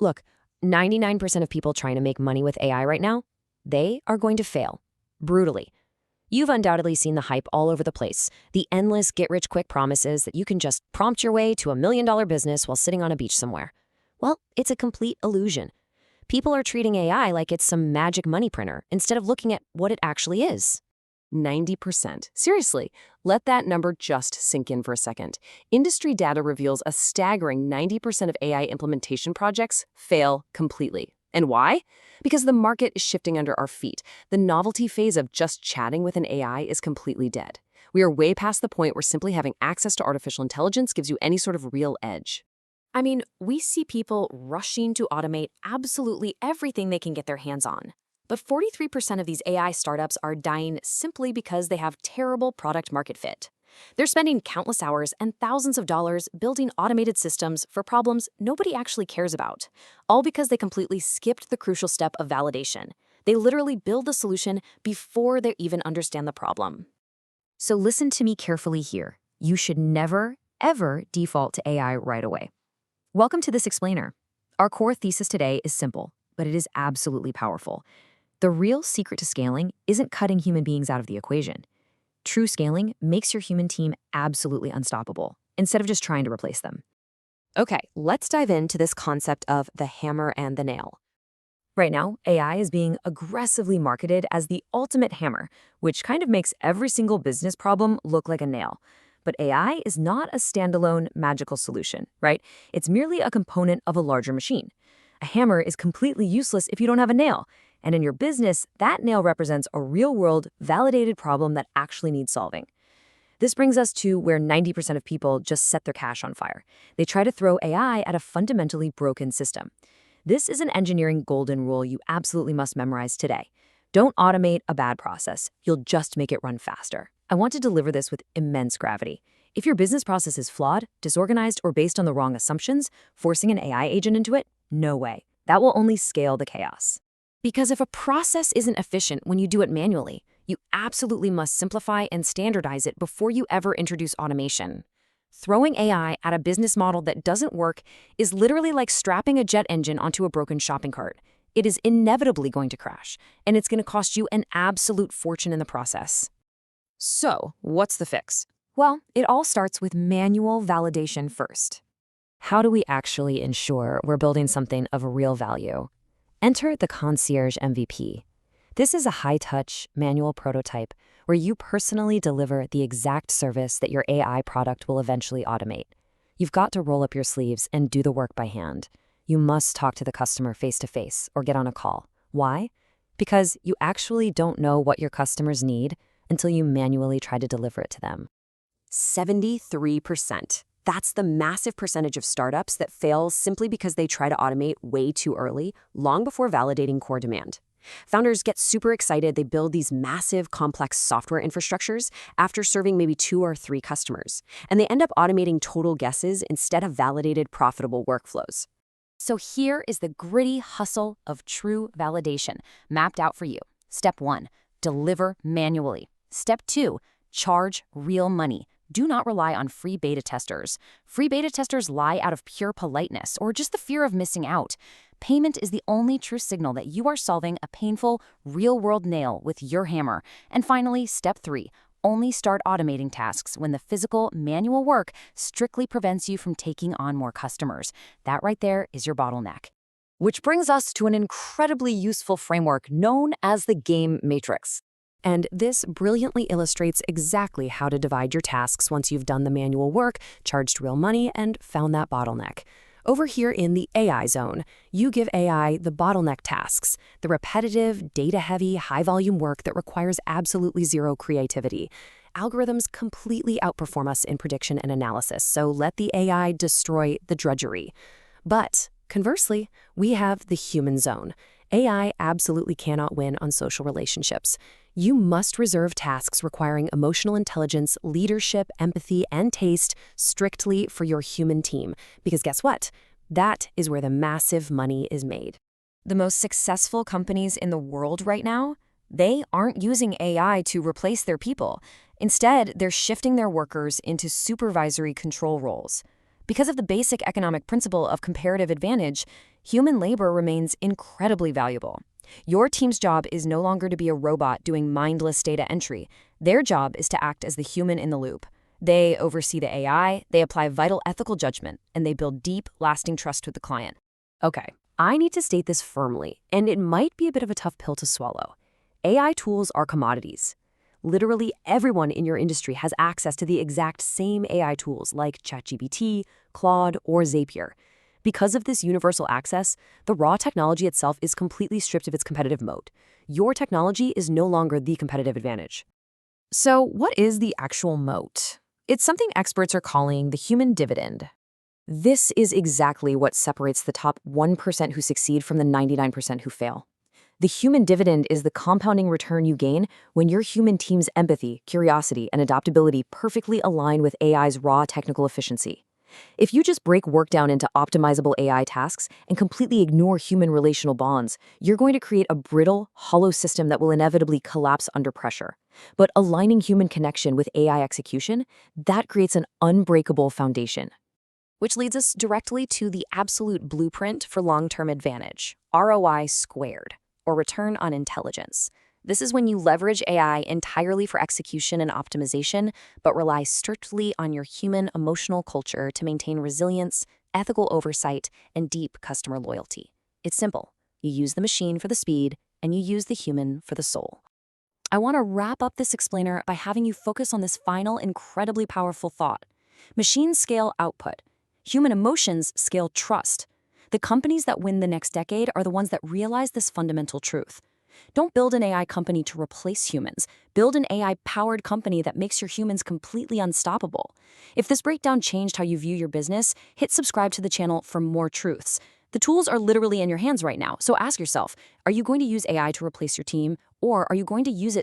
Look, 99% of people trying to make money with AI right now, they are going to fail. Brutally. You've undoubtedly seen the hype all over the place, the endless get-rich-quick promises that you can just prompt your way to $1 million business while sitting on a beach somewhere. Well, it's a complete illusion. People are treating AI like it's some magic money printer instead of looking at what it actually is. 90%. Seriously, let that number just sink in for a second. Industry data reveals a staggering 90% of AI implementation projects fail completely. And why? Because the market is shifting under our feet. The novelty phase of just chatting with an AI is completely dead. We are way past the point where simply having access to artificial intelligence gives you any sort of real edge. I mean, we see people rushing to automate absolutely everything they can get their hands on. But 43% of these AI startups are dying simply because they have terrible product market fit. They're spending countless hours and thousands of dollars building automated systems for problems nobody actually cares about, all because they completely skipped the crucial step of validation. They literally build the solution before they even understand the problem. So listen to me carefully here. You should never, ever default to AI right away. Welcome to This Explainer. Our core thesis today is simple, but it is absolutely powerful. The real secret to scaling isn't cutting human beings out of the equation. True scaling makes your human team absolutely unstoppable, instead of just trying to replace them. Okay, let's dive into this concept of the hammer and the nail. Right now, AI is being aggressively marketed as the ultimate hammer, which kind of makes every single business problem look like a nail. But AI is not a standalone magical solution, right? It's merely a component of a larger machine. A hammer is completely useless if you don't have a nail. And in your business, that nail represents a real-world, validated problem that actually needs solving. This brings us to where 90% of people just set their cash on fire. They try to throw AI at a fundamentally broken system. This is an engineering golden rule you absolutely must memorize today. Don't automate a bad process. You'll just make it run faster. I want to deliver this with immense gravity. If your business process is flawed, disorganized, or based on the wrong assumptions, forcing an AI agent into it? No way. That will only scale the chaos. Because if a process isn't efficient when you do it manually, you absolutely must simplify and standardize it before you ever introduce automation. Throwing AI at a business model that doesn't work is literally like strapping a jet engine onto a broken shopping cart. It is inevitably going to crash, and it's going to cost you an absolute fortune in the process. So, what's the fix? Well, it all starts with manual validation first. How do we actually ensure we're building something of real value? Enter the Concierge MVP. This is a high-touch, manual prototype where you personally deliver the exact service that your AI product will eventually automate. You've got to roll up your sleeves and do the work by hand. You must talk to the customer face-to-face or get on a call. Why? Because you actually don't know what your customers need until you manually try to deliver it to them. 73%. That's the massive percentage of startups that fail simply because they try to automate way too early, long before validating core demand. Founders get super excited. They build these massive, complex software infrastructures after serving maybe 2 or 3 customers, and they end up automating total guesses instead of validated, profitable workflows. So here is the gritty hustle of true validation, mapped out for you. Step 1, deliver manually. Step 2, charge real money. Do not rely on free beta testers. Free beta testers lie out of pure politeness or just the fear of missing out. Payment is the only true signal that you are solving a painful, real-world nail with your hammer. And finally, step 3, only start automating tasks when the physical, manual work strictly prevents you from taking on more customers. That right there is your bottleneck. Which brings us to an incredibly useful framework known as the Game Matrix. And this brilliantly illustrates exactly how to divide your tasks once you've done the manual work, charged real money, and found that bottleneck. Over here in the AI zone, you give AI the bottleneck tasks, the repetitive, data-heavy, high-volume work that requires absolutely zero creativity. Algorithms completely outperform us in prediction and analysis, so let the AI destroy the drudgery. But conversely, we have the human zone. AI absolutely cannot win on social relationships. You must reserve tasks requiring emotional intelligence, leadership, empathy, and taste strictly for your human team. Because guess what? That is where the massive money is made. The most successful companies in the world right now, they aren't using AI to replace their people. Instead, they're shifting their workers into supervisory control roles. Because of the basic economic principle of comparative advantage, human labor remains incredibly valuable. Your team's job is no longer to be a robot doing mindless data entry. Their job is to act as the human in the loop. They oversee the AI, they apply vital ethical judgment, and they build deep, lasting trust with the client. Okay, I need to state this firmly, and it might be a bit of a tough pill to swallow. AI tools are commodities. Literally everyone in your industry has access to the exact same AI tools like ChatGPT, Claude, or Zapier. Because of this universal access, the raw technology itself is completely stripped of its competitive moat. Your technology is no longer the competitive advantage. So, what is the actual moat? It's something experts are calling the human dividend. This is exactly what separates the top 1% who succeed from the 99% who fail. The human dividend is the compounding return you gain when your human team's empathy, curiosity, and adaptability perfectly align with AI's raw technical efficiency. If you just break work down into optimizable AI tasks and completely ignore human relational bonds, you're going to create a brittle, hollow system that will inevitably collapse under pressure. But aligning human connection with AI execution, that creates an unbreakable foundation. Which leads us directly to the absolute blueprint for long-term advantage, ROI squared, or return on intelligence. This is when you leverage AI entirely for execution and optimization, but rely strictly on your human emotional culture to maintain resilience, ethical oversight, and deep customer loyalty. It's simple. You use the machine for the speed, and you use the human for the soul. I want to wrap up this explainer by having you focus on this final, incredibly powerful thought. Machines scale output. Human emotions scale trust. The companies that win the next decade are the ones that realize this fundamental truth. Don't build an AI company to replace humans. Build an AI-powered company that makes your humans completely unstoppable. If this breakdown changed how you view your business, hit subscribe to the channel for more truths. The tools are literally in your hands right now, so ask yourself, are you going to use AI to replace your team, or are you going to use it